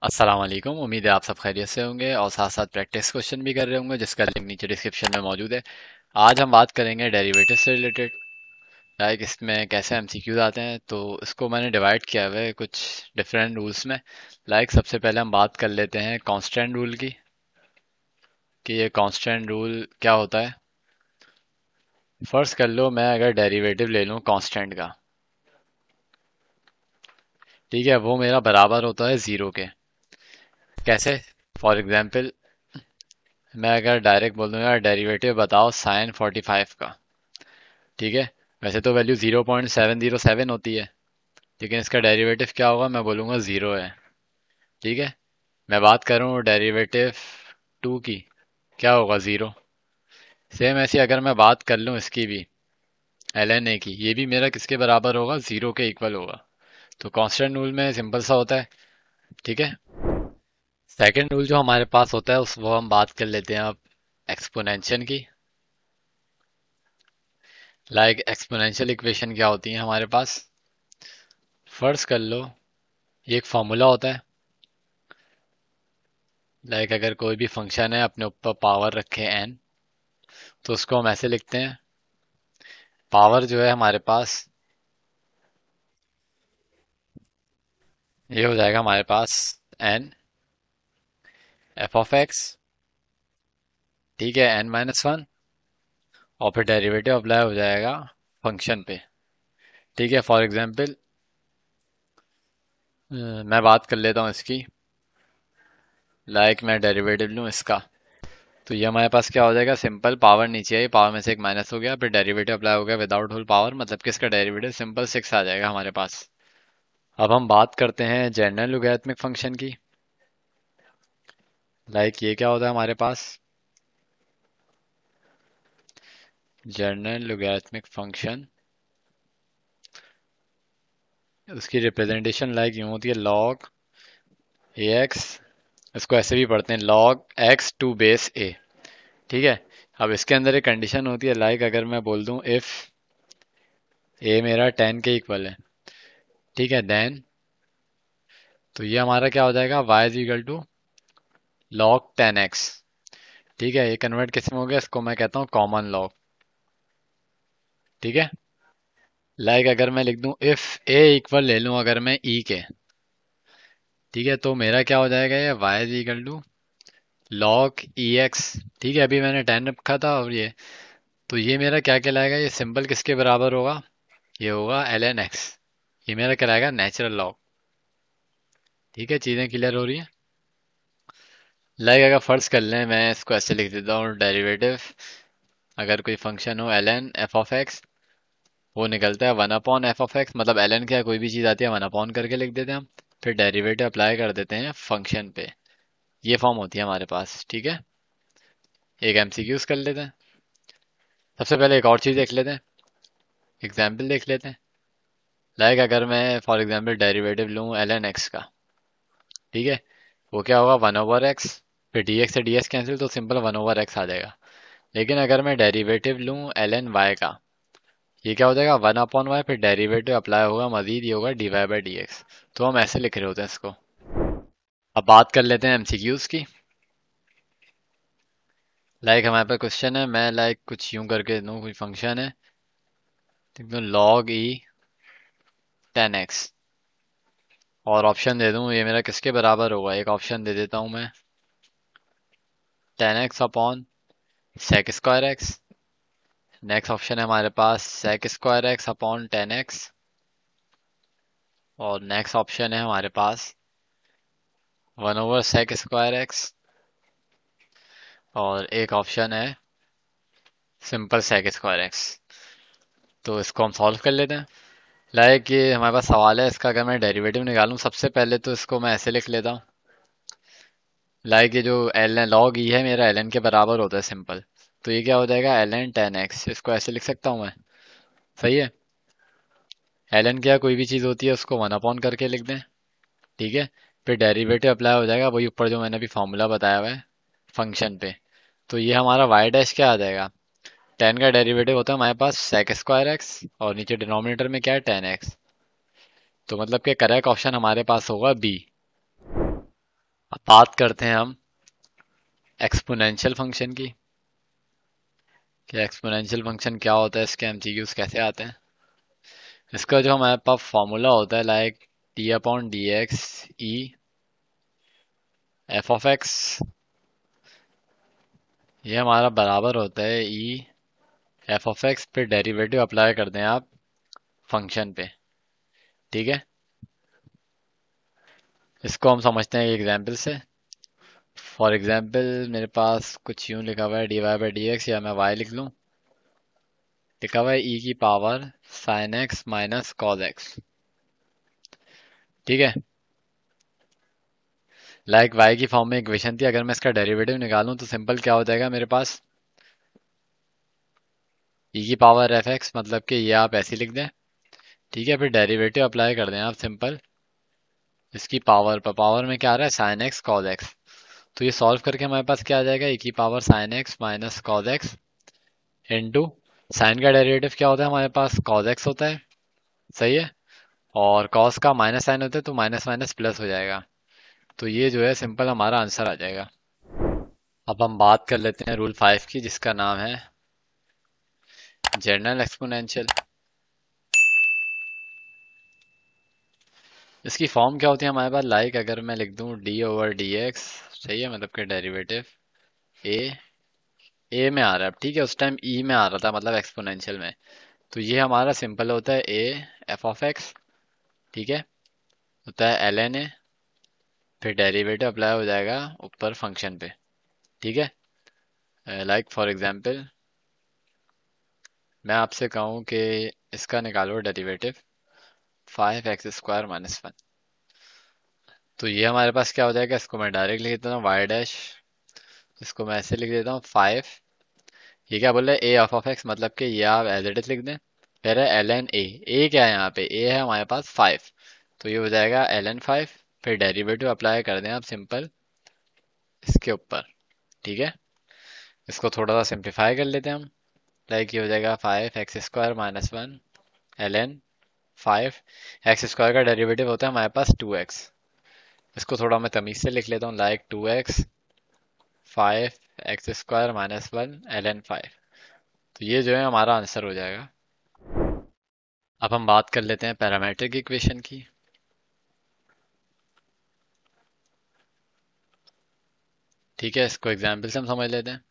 अस्सलाम वालेकुम। उम्मीद है आप सब खैरियत से होंगे और साथ साथ प्रैक्टिस क्वेश्चन भी कर रहे होंगे, जिसका लिंक नीचे डिस्क्रिप्शन में मौजूद है। आज हम बात करेंगे डेरिवेटिव से रिलेटेड। लाइक इसमें कैसे एमसीक्यूज आते हैं, तो इसको मैंने डिवाइड किया हुआ है कुछ डिफरेंट रूल्स में। लाइक सबसे पहले हम बात कर लेते हैं कांस्टेंट रूल की, कि ये कांस्टेंट रूल क्या होता है। फर्स्ट कर लो, मैं अगर डेरिवेटिव ले लूँ कांस्टेंट का, ठीक है, वो मेरा बराबर होता है जीरो के। कैसे? फॉर एग्जाम्पल, मैं अगर डायरेक्ट बोल दूं यार डेरिवेटिव बताओ साइन 45 का, ठीक है। वैसे तो वैल्यू 0.707 होती है, लेकिन इसका डेरिवेटिव क्या होगा, मैं बोलूँगा ज़ीरो है, ठीक है। मैं बात करूँ डेरिवेटिव टू की, क्या होगा, ज़ीरो। सेम ऐसी अगर मैं बात कर लूँ इसकी भी, एल एन ए की, ये भी मेरा किसके बराबर होगा, ज़ीरो के इक्वल होगा। तो कांस्टेंट रूल में सिंपल सा होता है, ठीक है। सेकंड रूल जो हमारे पास होता है उस वो हम बात कर लेते हैं अब एक्सपोनेंशियल की। लाइक एक्सपोनेंशियल इक्वेशन क्या होती है हमारे पास, फर्स्ट कर लो, ये एक फॉर्मूला होता है। लाइक अगर कोई भी फंक्शन है अपने ऊपर पावर रखे n, तो उसको हम ऐसे लिखते हैं। पावर जो है हमारे पास, ये हो जाएगा हमारे पास n एफ ऑफ एक्स, ठीक है, n-1, और फिर डेरिवेटिव अप्लाई हो जाएगा फंक्शन पे, ठीक है। फॉर एग्जांपल मैं बात कर लेता हूँ इसकी। लाइक मैं डेरिवेटिव लूँ इसका, तो ये हमारे पास क्या हो जाएगा, सिंपल पावर नीचे आई, पावर में से एक माइनस हो गया, फिर डेरिवेटिव अप्लाई हो गया विदाउट होल पावर, मतलब कि इसका डेरिवेटिव सिंपल 6 आ जाएगा हमारे पास। अब हम बात करते हैं जनरल लॉगरिथमिक फंक्शन की। लाइक ये क्या होता है हमारे पास, जनरल लॉगरिथमिक फंक्शन, उसकी रिप्रेजेंटेशन लाइक यूं होती है, लॉग ए एक्स, इसको ऐसे भी पढ़ते हैं लॉग एक्स टू बेस ए, ठीक है। अब इसके अंदर एक कंडीशन होती है, लाइक अगर मैं बोल दूं इफ ए मेरा 10 के इक्वल है, ठीक है, देन तो ये हमारा क्या हो जाएगा, y is equal to log 10x, ठीक है। ये कन्वर्ट किस में हो गया, इसको मैं कहता हूँ कॉमन लॉग, ठीक है। लाइक अगर मैं लिख दूं इफ ए इक्वल ले लूं अगर मैं ई के, ठीक है, तो मेरा क्या हो जाएगा, ये y is equal to log e x, ठीक है। अभी मैंने 10 रखा था, और ये तो ये मेरा क्या कहलाएगा, ये सिंपल किसके बराबर होगा, ये होगा एल एन एक्स, ये मेरा कहलाएगा नेचुरल लॉग, ठीक है। चीज़ें क्लियर हो रही हैं। लाइक अगर फर्ज कर लें, मैं इसको ऐसे लिख देता हूँ, डेरिवेटिव अगर कोई फंक्शन हो l n f of x, वो निकलता है 1/f(x), मतलब एल एन क्या कोई भी चीज़ आती है 1 करके लिख देते हैं हम, फिर डेरिवेटिव अप्लाई कर देते हैं फंक्शन पे। ये फॉर्म होती है हमारे पास, ठीक है। एक एमसीक्यूज कर लेते हैं। सबसे पहले एक और चीज़ देख लेते हैं, एग्जाम्पल देख लेते हैं। लाइक अगर मैं फॉर एग्जाम्पल डेरिवेटिव लूँ एल एन एक्स का, ठीक है, वो क्या होगा 1/x, फिर डी एक्स से डी एक्स कैंसिल, तो सिंपल 1/x आ जाएगा। लेकिन अगर मैं डेरिवेटिव लूँ एल एन वाई का, ये क्या हो जाएगा 1/y, फिर डेरिवेटिव अप्लाई होगा मजीद, ये होगा d y by d x. तो हम ऐसे लिख रहे होते हैं इसको। अब बात कर लेते हैं एमसीक्यूज की। लाइक हमारे पास क्वेश्चन है, मैं लाइक कुछ यूं करके दूं, कोई फंक्शन है, एकदम लॉग ई 10x, और ऑप्शन दे दूं ये मेरा किसके बराबर होगा, एक ऑप्शन दे देता हूं मैं, 10x upon sec square x. Next option है हमारे पास sec square x upon 10x, और नेक्स्ट ऑप्शन है हमारे पास 1/सेक स्क्वायर एक्स, और एक ऑप्शन है सिंपल सेक स्क्वायर एक्स। तो इसको हम सॉल्व कर लेते हैं। लाइक ये हमारे पास सवाल है, इसका अगर मैं डेरिवेटिव निकालूं सबसे पहले, तो इसको मैं ऐसे लिख लेता हूँ। लाइक ये जो एल एन लॉग ई है मेरा एल एन के बराबर होता है सिंपल, तो ये क्या हो जाएगा एल एन 10x, इसको ऐसे लिख सकता हूँ मैं, सही है। एल एन क्या कोई भी चीज़ होती है उसको 1 करके लिख दें, ठीक है। फिर डेरिवेटिव अप्लाई हो जाएगा वही ऊपर जो मैंने अभी फॉर्मूला बताया हुआ है फंक्शन पे। तो ये हमारा वाई डैश क्या आ जाएगा, 10 का डेरिवेटिव होता है हमारे पास सेक स्क्वायर एक्स, और नीचे डिनोमिनेटर में क्या है 10x, तो मतलब कि करेक्ट ऑप्शन हमारे पास होगा बी। अब बात करते हैं हम एक्सपोनेंशियल फंक्शन की, कि एक्सपोनेंशियल फंक्शन क्या होता है, इसके एमसीक्यूज कैसे आते हैं। इसका जो हमारे पास फॉर्मूला होता है like D upon D x E F of x, ये हमारा बराबर होता है ई एफ ऑफ एक्स पे डेरिवेटिव अप्लाई करते हैं आप फंक्शन पे। ठीक है, इसको हम समझते हैं एक एग्जांपल से। फॉर एग्जांपल मेरे पास कुछ यूं लिखा हुआ है d y by d x, या मैं वाई लिख लूं। लिखा हुआ है ई की power sine x minus cos x. ठीक है, लाइक वाई की फॉर्म में इक्वेशन थी, अगर मैं इसका डेरिवेटिव निकालूं तो सिंपल क्या हो जाएगा मेरे पास, ई की पावर एफ एक्स, मतलब कि ये आप ऐसे लिख दें। ठीक है, फिर डेरिवेटिव अप्लाई कर दें आप सिंपल इसकी पावर पर। पावर में क्या आ रहा है, साइन एक्स कॉज एक्स। तो ये सॉल्व करके हमारे पास क्या आ जाएगा, ई की power sine x minus cos x into sine का डेरिवेटिव क्या होता है हमारे पास, कॉज एक्स होता है। सही है, और कॉस का माइनस साइन होता है तो माइनस माइनस प्लस हो जाएगा। तो ये जो है सिंपल हमारा आंसर आ जाएगा। अब हम बात कर लेते हैं रूल 5 की, जिसका नाम है जनरल एक्सपोनेंशियल। इसकी फॉर्म क्या होती है हमारे पास, लाइक अगर मैं लिख दूं डी ओवर डी एक्स, सही है, मतलब कि डेरिवेटिव ए, ए में आ रहा है अब, ठीक है, उस टाइम ई में आ रहा था मतलब एक्सपोनेंशियल में। तो ये हमारा सिंपल होता है ए एफ ऑफ एक्स। ठीक है, होता है एल एन ए, फिर डेरिवेटिव अप्लाई हो जाएगा ऊपर फंक्शन पे। ठीक है, लाइक फॉर एग्जांपल मैं आपसे कहूँ कि इसका निकालो डेरिवेटिव 5x² माइनस 1, तो ये हमारे पास क्या हो जाएगा, इसको मैं डायरेक्ट लिख देता हूँ वाई डैश, इसको मैं ऐसे लिख देता हूँ 5। ये क्या बोल रहे हैं, ए एफ ऑफ एक्स, मतलब कि ये आप एज इट इज लिख दें। फिर है एल एन ए क्या है यहाँ पे, ए है हमारे पास 5, तो ये हो जाएगा एल एन 5। फिर डेरिवेटिव अप्लाई कर दें आप सिंपल इसके ऊपर। ठीक है, इसको थोड़ा सा सिंप्लीफाई कर लेते हैं हम। लाइक ये हो जाएगा 5x² minus 1 l n 5। X square का डेरिवेटिव होता है हमारे पास 2x, इसको थोड़ा मैं तमीज से लिख लेता हूँ like 2x 5x² minus 1 l n 5। तो ये जो है हमारा आंसर हो जाएगा। अब हम बात कर लेते हैं पैरामेट्रिक इक्वेशन की। ठीक है, इसको एग्जाम्पल से हम समझ लेते हैं।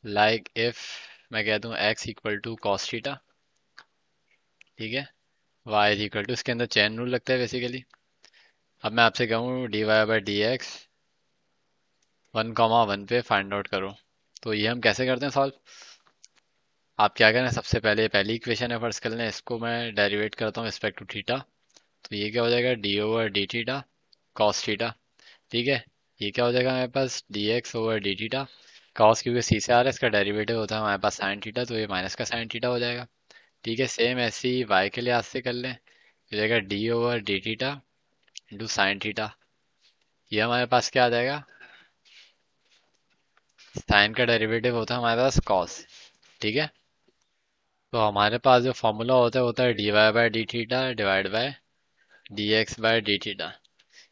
लाइक इफ मैं कह दूं x equal to cos theta, ठीक है, y इज इक्वल टू, इसके अंदर चेन रूल लगता है बेसिकली। अब मैं आपसे कहूँ d y by d x 1,1 पे फाइंड आउट करो, तो ये हम कैसे करते हैं सॉल्व। आप क्या करें, सबसे पहले पहली इक्वेशन है फर्स्ट कर लें, इसको मैं डेरिवेट करता हूँ रिस्पेक्ट टू थीटा। तो ये क्या हो जाएगा, d over d theta cos theta. ठीक है, ये क्या हो जाएगा हमारे पास, d x over d theta. Cos क्योंकि सी से आ रहा है, इसका डेरिवेटिव होता है हमारे पास साइन थीटा, तो ये माइनस का साइन थीटा हो जाएगा। ठीक है, सेम ऐसे ही वाई के लिए आज से कर लें, हो जाएगा d over d theta into sine theta. ये हमारे पास क्या आ जाएगा, साइन का डेरिवेटिव होता है हमारे पास कॉस। ठीक है, तो हमारे पास जो फॉर्मूला होता है d y by d theta divide by d x by d theta.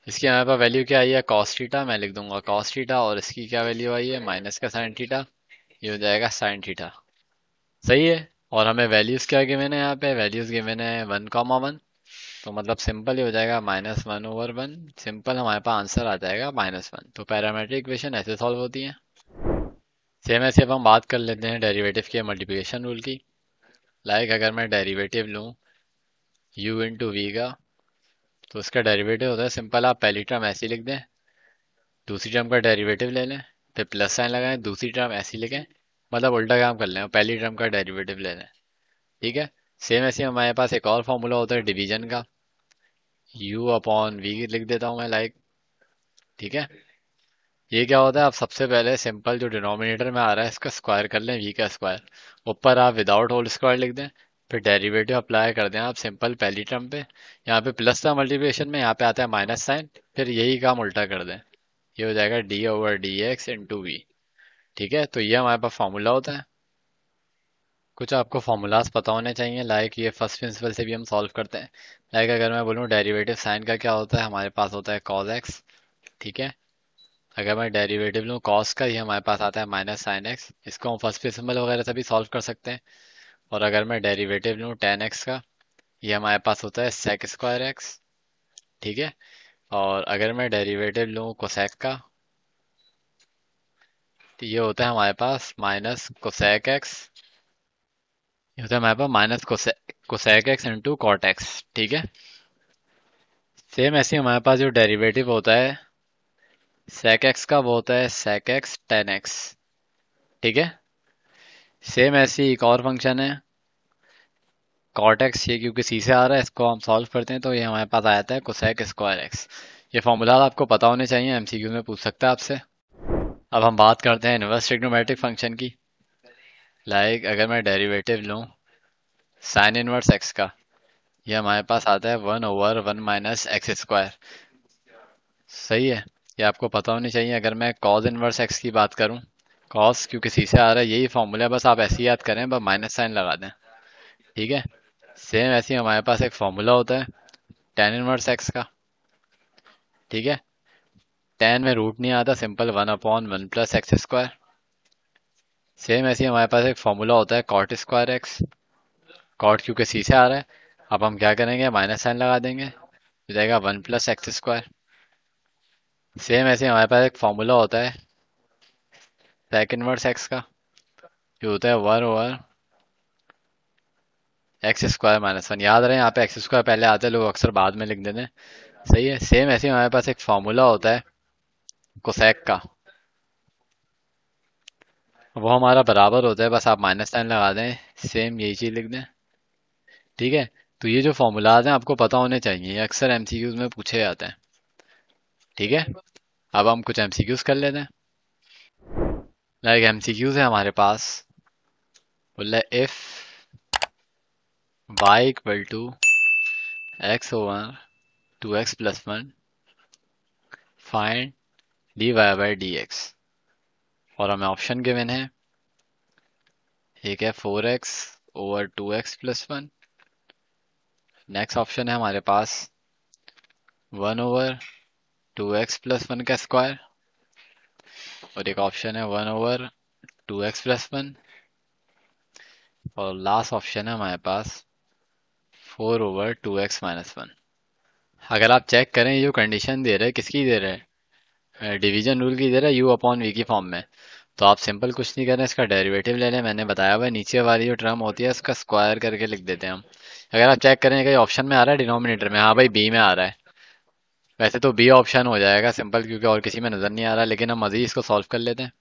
इसकी हमारे पास वैल्यू क्या आई है, कॉस थीटा, मैं लिख दूंगा कॉस थीटा, और इसकी क्या वैल्यू आई है, माइनस का साइन थीटा, ये हो जाएगा साइन थीटा। सही है, और हमें वैल्यूज क्या गिवन है, यहाँ पे वैल्यूज गिवन है 1,1, तो मतलब सिंपल ही हो जाएगा -1/1। सिंपल हमारे पास आंसर आ जाएगा -1। तो पैरामेट्रिक इक्वेशन ऐसे सॉल्व होती है। सेम ऐसे अब हम बात कर लेते हैं डेरिवेटिव के मल्टीप्लिकेशन रूल की। लाइक अगर मैं डेरिवेटिव लूँ u इंटू वी का, तो उसका डेरिवेटिव होता है सिंपल, आप पहली टर्म ऐसी लिख दें, दूसरी टर्म का डेरिवेटिव ले लें, फिर प्लस साइन लगाएं, दूसरी टर्म ऐसी लिखें, मतलब उल्टा काम कर लें और पहली टर्म का डेरिवेटिव ले लें। ठीक है, सेम ऐसे हमारे पास एक और फॉर्मूला होता है डिवीजन का, u अपॉन वी लिख देता हूँ मैं लाइक। ठीक है, ये क्या होता है, आप सबसे पहले सिंपल जो डिनोमिनेटर में आ रहा है इसका स्क्वायर कर लें, वी का स्क्वायर, ऊपर आप विदाउट होल स्क्वायर लिख दें, फिर डेरिवेटिव अप्लाई कर दें आप सिंपल पहली टर्म पे। यहाँ पे प्लस था मल्टीप्लिकेशन में, यहाँ पे आता है माइनस साइन, फिर यही काम उल्टा कर दें, ये हो जाएगा d over d x into v. ठीक है, तो ये हमारे पास फॉर्मूला होता है। कुछ आपको फॉर्मूलाज पता होने चाहिए, लाइक ये फर्स्ट प्रिंसिपल से भी हम सॉल्व करते हैं। लाइक अगर मैं बोलूँ डेरिवेटिव साइन का क्या होता है, हमारे पास होता है कॉस एक्स। ठीक है। अगर मैं डेरिवेटिव लूँ कॉस का, ये हमारे पास आता है माइनस साइन एक्स। इसको हम फर्स्ट प्रिंसिपल वगैरह से भी सॉल्व कर सकते हैं। और अगर मैं डेरिवेटिव लूँ टेन एक्स का, ये हमारे पास होता है सेक स्क्वायर एक्स। ठीक है। और अगर मैं डेरिवेटिव लूँ कोसेक का, तो ये होता है हमारे पास माइनस कोसेक एक्स। ये होता है हमारे पास minus cosec x into cot x. ठीक है। सेम ऐसे ही हमारे पास जो डेरिवेटिव होता है सेक एक्स का, वो होता है सेक एक्स टेन एक्स। ठीक है। सेम ऐसे ही एक और फंक्शन है कॉट एक्स, ये क्योंकि सी से आ रहा है, इसको हम सॉल्व करते हैं तो ये हमारे पास आ जाता है कोसेक स्क्वायर एक्स। ये फॉर्मूला आपको पता होने चाहिए, एमसीक्यू में पूछ सकता है आपसे। अब हम बात करते हैं इनवर्स ट्रिग्नोमेट्रिक फंक्शन की। लाइक अगर मैं डेरिवेटिव लूँ साइन इनवर्स एक्स का, ये हमारे पास आता है 1/1 - x²। सही है। ये आपको पता होनी चाहिए। अगर मैं कॉस इनवर्स एक्स की बात करूं, कॉस क्योंकि सी से आ रहा है, यही फॉर्मूला है, बस आप ऐसे ही याद करें, बस माइनस साइन लगा दें। ठीक है। सेम ऐसे ही हमारे पास एक फॉर्मूला होता है टेन इनवर्स एक्स का। ठीक है। टेन में रूट नहीं आता, सिंपल 1/1 + x²। सेम ऐसे ही हमारे पास एक फॉर्मूला होता है कॉट स्क्वायर एक्स। कॉट क्योंकि सी से आ रहा है, अब हम क्या करेंगे, माइनस साइन लगा देंगे, हो जाएगा 1 + x²। सेम ऐसे हमारे पास एक फॉर्मूला होता है सेक इनवर्स एक्स का, जो होता है 1/x² - 1। याद रहे यहाँ पे एक्स स्क्वायर पहले आते हैं, लोग अक्सर बाद में लिख देते हैं। सही है। सेम ऐसे ही हमारे पास एक फॉर्मूला होता है कोसेक का, वो हमारा बराबर होता है, बस आप माइनस साइन लगा दें, सेम यही चीज लिख दें। ठीक है। तो ये जो फॉर्मूलाज हैं आपको पता होने चाहिए, ये अक्सर एमसीक्यूज में पूछे जाते हैं। ठीक है। अब हम कुछ एमसीक्यूज कर लेते हैं। लाइक एमसीक्यूज है हमारे पास, बोला है if y equal to x/2x+1 find dy/dx। और हमें ऑप्शन गिवन है, एक है 4x/2x+1। नेक्स्ट ऑप्शन है हमारे पास 1/2x+1 का स्क्वायर। और एक ऑप्शन है 1/2x+1। और लास्ट ऑप्शन है हमारे पास 4/2x-1। अगर आप चेक करें, ये जो कंडीशन दे रहे हैं किसकी दे रहे हैं, डिवीजन रूल की दे रहा है, u/v की फॉर्म में। तो आप सिंपल कुछ नहीं करें, इसका डेरिवेटिव ले लें, मैंने बताया हुआ है, नीचे वाली जो टर्म होती है उसका स्क्वायर करके लिख देते हैं हम। अगर आप चेक करें कहीं ऑप्शन में आ रहा है डिनोमिनेटर में, हाँ भाई बी में आ रहा है। वैसे तो बी ऑप्शन हो जाएगा सिंपल, क्योंकि और किसी में नजर नहीं आ रहा, लेकिन हम मजीद इसको सॉल्व कर लेते हैं।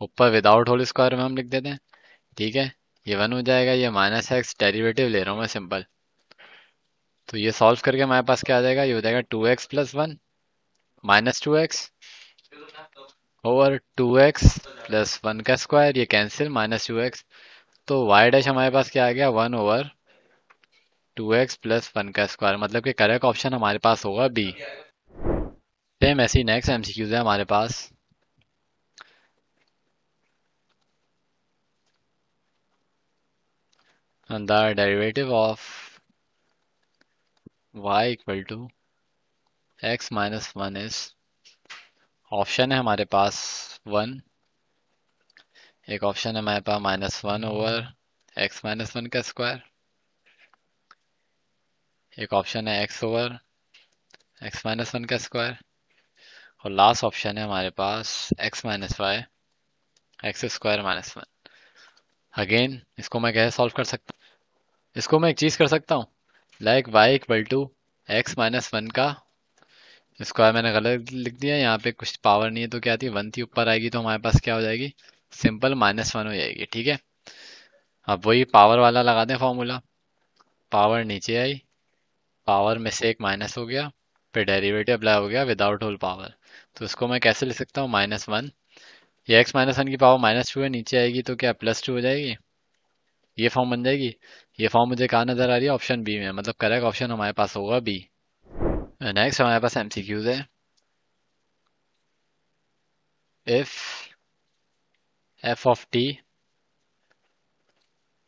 ऊपर विदाउट होल स्क्वायर में हम लिख देते हैं। ठीक है। ये 1 हो जाएगा, ये -x, डेरिवेटिव ले रहा हूँ मैं सिंपल। तो ये सॉल्व करके हमारे पास क्या आ जाएगा, ये हो जाएगा 2x+1 -2x ओवर 2x+1 का स्क्वायर, ये कैंसिल -2x। तो y डैश हमारे पास क्या आ गया, 1/2x+1 का स्क्वायर, मतलब कि करेक्ट ऑप्शन हमारे पास होगा बी। सेम ऐसी नेक्स्ट एमसीक्यूज है हमारे पास। The derivative of y equal to x-1 is, option है हमारे पास 1। एक ऑप्शन है हमारे पास -1/x-1 का स्क्वायर। एक ऑप्शन है x/x-1 का स्क्वायर। और लास्ट ऑप्शन है हमारे पास x-y x² - 1। अगेन इसको मैं कैसे सॉल्व कर सकता हूँ, इसको मैं एक चीज कर सकता हूँ, like y equal to x-1 का स्क्वायर, मैंने गलत लिख दिया, यहाँ पे कुछ पावर नहीं है तो क्या थी, 1 थी, ऊपर आएगी तो हमारे पास क्या हो जाएगी, सिंपल -1 हो जाएगी। ठीक है। अब वही पावर वाला लगा दें फॉर्मूला, पावर नीचे आई, पावर में से एक माइनस हो गया, फिर डेरिवेटिव अप्लाई हो गया विदाउट होल पावर। तो इसको मैं कैसे लिख सकता हूँ, -1, ये x-1 की पावर -2 है, नीचे आएगी तो क्या +2 हो जाएगी, ये फॉर्म बन जाएगी। ये फॉर्म मुझे कहाँ नजर आ रही है, ऑप्शन बी में, मतलब करेक्ट ऑप्शन हमारे पास होगा बी। नेक्स्ट हमारे पास एमसीक्यूज है, if f of t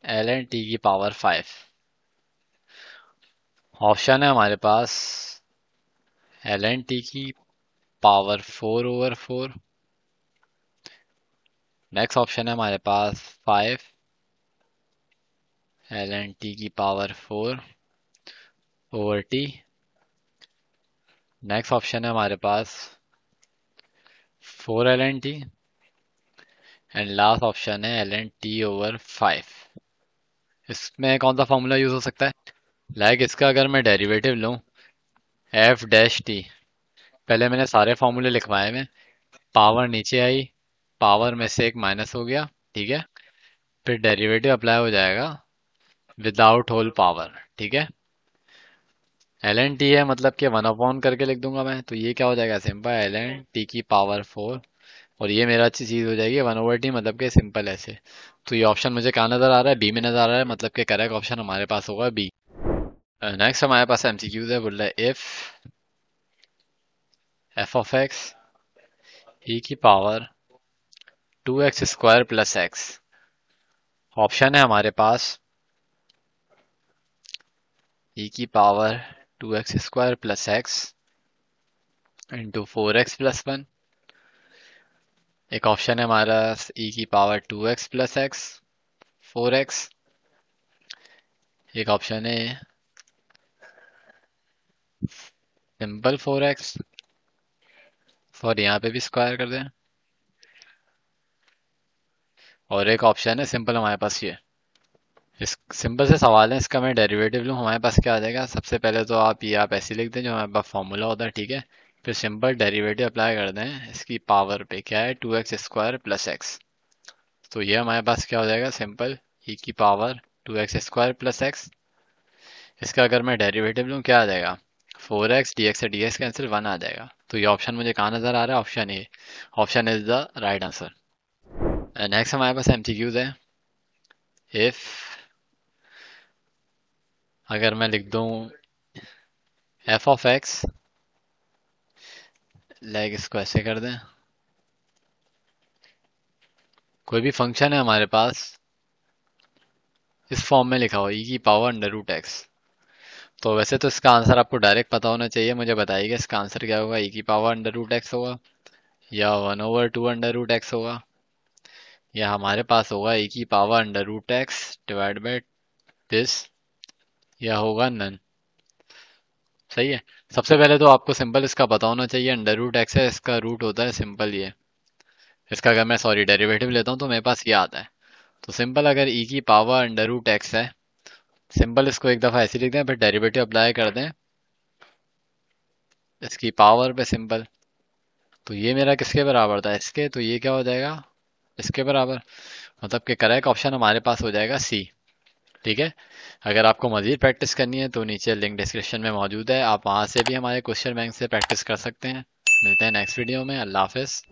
ln t की पावर 5। ऑप्शन है हमारे पास ln t की पावर 4/4। नेक्स्ट ऑप्शन है हमारे पास 5 ln t की पावर 4/t। नेक्स्ट ऑप्शन है हमारे पास 4 ln t। And last option है ln t/5। इसमें कौन सा फॉर्मूला यूज हो सकता है? लाइक इसका अगर मैं डेरिवेटिव लूं एफ डैश टी, पहले मैंने सारे फॉर्मूले लिखवाए में, पावर नीचे आई, पावर में से एक माइनस हो गया, ठीक है। फिर डेरिवेटिव अप्लाई हो जाएगा विदाउट होल पावर, ठीक है। एल एन टी है मतलब कि 1/, करके लिख दूंगा मैं, तो ये क्या हो जाएगा सिंपल एल एन टी की पावर 4। और ये मेरा अच्छी चीज हो जाएगी 1/t, मतलब कि सिंपल ऐसे। तो ये ऑप्शन मुझे कहाँ नजर आ रहा है? बी में नजर आ रहा है, मतलब कि करेक्ट ऑप्शन हमारे पास होगा बी। नेक्स्ट हमारे पास एमसीक्यूज है, बोल रहा है इफ एफ ऑफ एक्स ई की power 2x² plus x. Option है हमारे पास ई की power 2x² plus x into 4x+1। एक ऑप्शन है हमारा ई की power 2x plus x 4x। एक ऑप्शन है सिंपल 4x, और यहाँ पे भी स्क्वायर कर दें। और एक ऑप्शन है सिंपल हमारे पास ये। इस सिंपल से सवाल है, इसका मैं डेरिवेटिव लूँ, हमारे पास क्या आ जाएगा? सबसे पहले तो आप ऐसे लिख दें जो हमारे पास फॉर्मूला होता है, ठीक है। फिर सिंपल डेरिवेटिव अप्लाई कर दें इसकी पावर पे, क्या है 2x² प्लस एक्स। तो ये हमारे पास क्या हो जाएगा सिंपल ई की पावर 2x² प्लस एक्स। इसका अगर मैं डेरिवेटिव लूँ क्या आ जाएगा? 4x, dx से dx कैंसिल 1 आ जाएगा। तो ये ऑप्शन मुझे कहाँ नजर आ रहा है? Option A. Option is the right answer. Next हमारे पास एमसीक्यूज है। इफ अगर मैं लिख दूं एफ ऑफ एक्स, लाइक इसको ऐसे कर दें, कोई भी फंक्शन है हमारे पास इस फॉर्म में लिखा हो ई की पावर √x। तो वैसे तो इसका आंसर आपको डायरेक्ट पता होना चाहिए, मुझे बताइएगा इसका आंसर क्या होगा? ई की पावर √x होगा, या 1/2 √x होगा, या हमारे पास होगा ई की power √x divide by this, या होगा नन। सही है। सबसे पहले तो आपको सिंपल इसका पता होना चाहिए, √x है, इसका रूट होता है सिंपल ये। इसका अगर मैं सॉरी डेरिवेटिव लेता हूँ तो मेरे पास ये आता है। तो सिंपल अगर ई की पावर √x है, सिंपल इसको एक दफा ऐसे लिख दें, फिर डेरिवेटिव अप्लाई कर दें इसकी पावर पे सिंपल। तो ये मेरा किसके बराबर था? इसके। तो ये क्या हो जाएगा? इसके बराबर। मतलब कि करेक्ट ऑप्शन हमारे पास हो जाएगा सी, ठीक है। अगर आपको मजीद प्रैक्टिस करनी है तो नीचे लिंक डिस्क्रिप्शन में मौजूद है, आप वहां से भी हमारे क्वेश्चन बैंक से प्रैक्टिस कर सकते हैं। मिलते हैं नेक्स्ट वीडियो में। अल्लाह हाफिज।